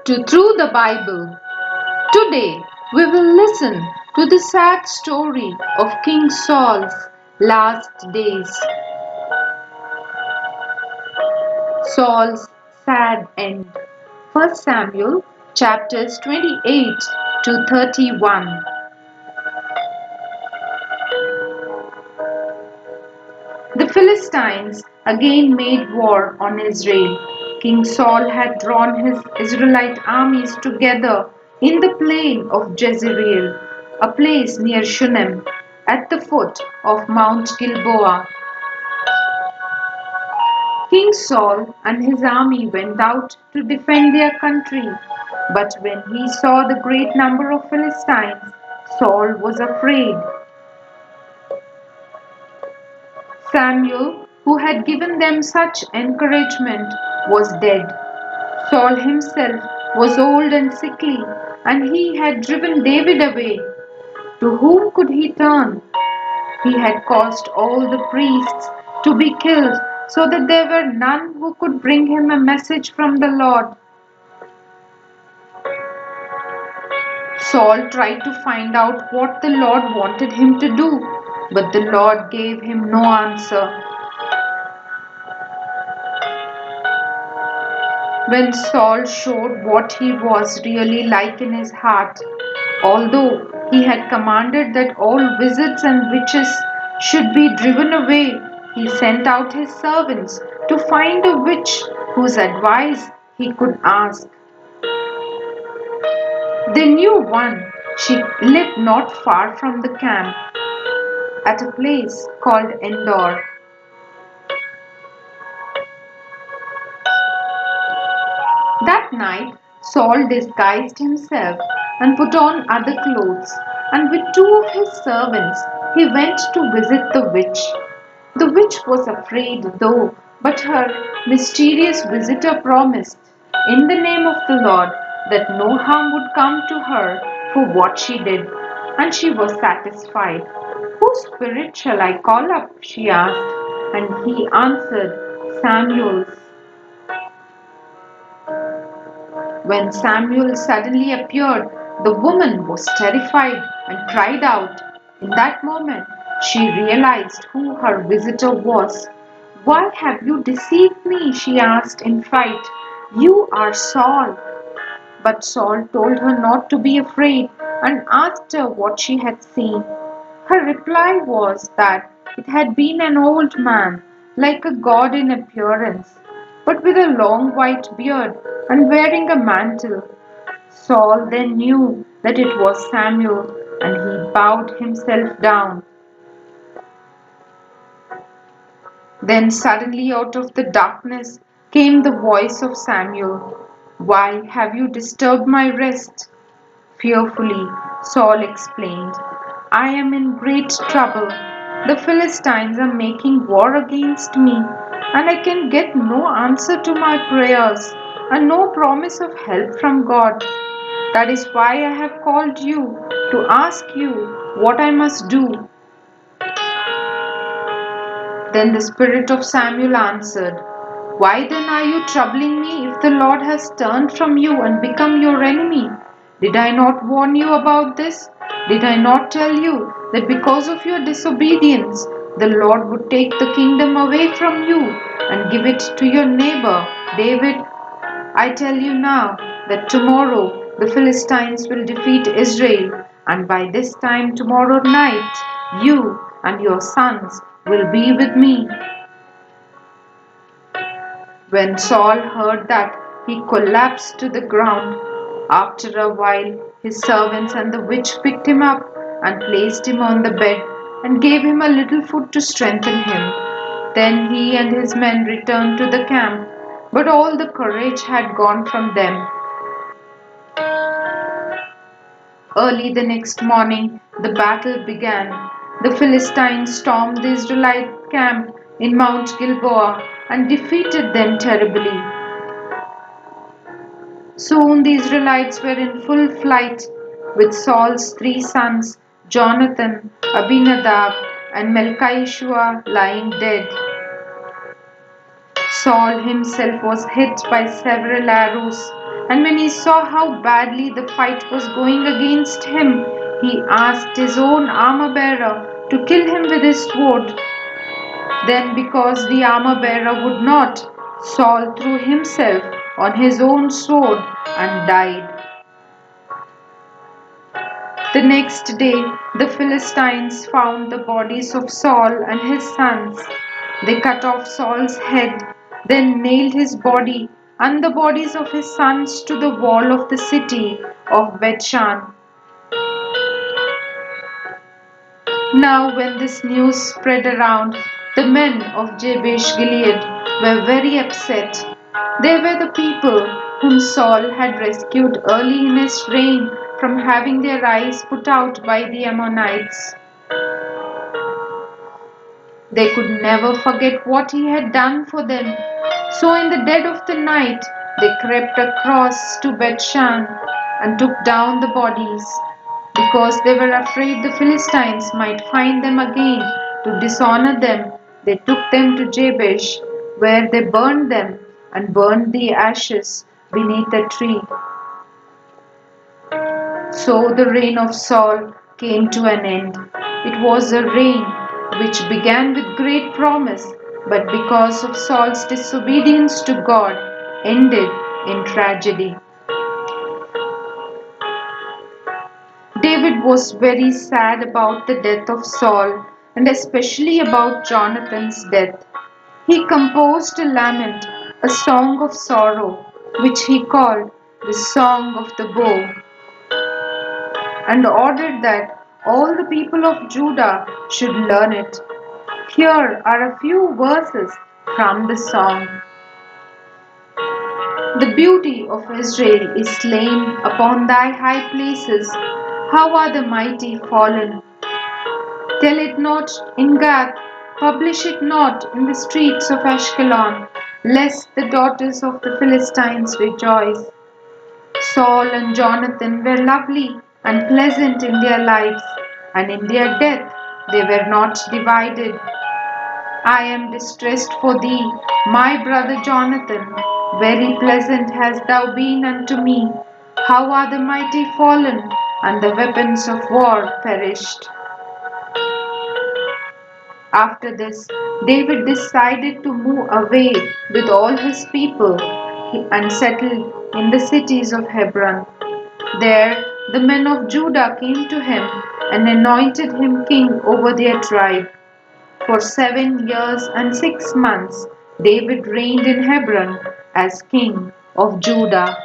to Through the Bible. Today we will listen to the sad story of King Saul's last days. Saul's sad end. 1 Samuel chapters 28 to 31. The Philistines again made war on Israel. King Saul had drawn his Israelite armies together in the plain of Jezreel, a place near Shunem, at the foot of Mount Gilboa. King Saul and his army went out to defend their country, but when he saw the great number of Philistines, Saul was afraid. Samuel, who had given them such encouragement, was dead. Saul himself was old and sickly, and he had driven David away. To whom could he turn? He had caused all the priests to be killed, so that there were none who could bring him a message from the Lord. Saul tried to find out what the Lord wanted him to do, but the Lord gave him no answer. When Saul showed what he was really like in his heart, although he had commanded that all wizards and witches should be driven away, he sent out his servants to find a witch whose advice he could ask. They knew one. She lived not far from the camp, at a place called Endor. That night Saul disguised himself and put on other clothes, and with two of his servants he went to visit the witch. The witch was afraid though, but her mysterious visitor promised, in the name of the Lord, that no harm would come to her for what she did, and she was satisfied. Whose spirit shall I call up? She asked, and he answered, Samuel's. When Samuel suddenly appeared, the woman was terrified and cried out. In that moment, she realized who her visitor was. Why have you deceived me? She asked in fright. You are Saul. But Saul told her not to be afraid and asked her what she had seen. Her reply was that it had been an old man, like a god in appearance, but with a long white beard and wearing a mantle. Saul then knew that it was Samuel, and he bowed himself down. Then suddenly out of the darkness came the voice of Samuel. Why have you disturbed my rest? Fearfully, Saul explained, I am in great trouble. The Philistines are making war against me, and I can get no answer to my prayers and no promise of help from God. That is why I have called you to ask you what I must do. Then the spirit of Samuel answered, Why then are you troubling me if the Lord has turned from you and become your enemy? Did I not warn you about this? Did I not tell you that because of your disobedience, the Lord would take the kingdom away from you and give it to your neighbor, David? I tell you now that tomorrow the Philistines will defeat Israel, and by this time tomorrow night, you and your sons will be with me. When Saul heard that, he collapsed to the ground. After a while, his servants and the witch picked him up and placed him on the bed and gave him a little food to strengthen him. Then he and his men returned to the camp, but all the courage had gone from them. Early the next morning, the battle began. The Philistines stormed the Israelite camp in Mount Gilboa and defeated them terribly. Soon the Israelites were in full flight, with Saul's three sons, Jonathan, Abinadab, and Melchishua, lying dead. Saul himself was hit by several arrows, And when he saw how badly the fight was going against him, he asked his own armor bearer to kill him with his sword. Then, because the armor bearer would not, Saul threw himself on his own sword and died. The next day, the Philistines found the bodies of Saul and his sons. They cut off Saul's head, then nailed his body and the bodies of his sons to the wall of the city of Bethshan. Now, when this news spread around, the men of Jabesh Gilead were very upset. They were the people whom Saul had rescued early in his reign from having their eyes put out by the Ammonites. They could never forget what he had done for them. So in the dead of the night, they crept across to Bethshan and took down the bodies. Because they were afraid the Philistines might find them again to dishonor them, they took them to Jabesh, where they burned them and burned the ashes beneath a tree. So the reign of Saul came to an end. It was a reign which began with great promise, but because of Saul's disobedience to God, ended in tragedy. David was very sad about the death of Saul and especially about Jonathan's death. He composed a lament, a song of sorrow, which he called the Song of the Bow, and ordered that all the people of Judah should learn it. Here are a few verses from the song. The beauty of Israel is slain upon thy high places. How are the mighty fallen? Tell it not in Gath, publish it not in the streets of Ashkelon, lest the daughters of the Philistines rejoice. Saul and Jonathan were lovely and pleasant in their lives, and in their death they were not divided. I am distressed for thee, my brother Jonathan. Very pleasant hast thou been unto me. How are the mighty fallen, and the weapons of war perished. After this, David decided to move away with all his people and settled in the cities of Hebron. There, the men of Judah came to him and anointed him king over their tribe. For 7 years and 6 months, David reigned in Hebron as king of Judah.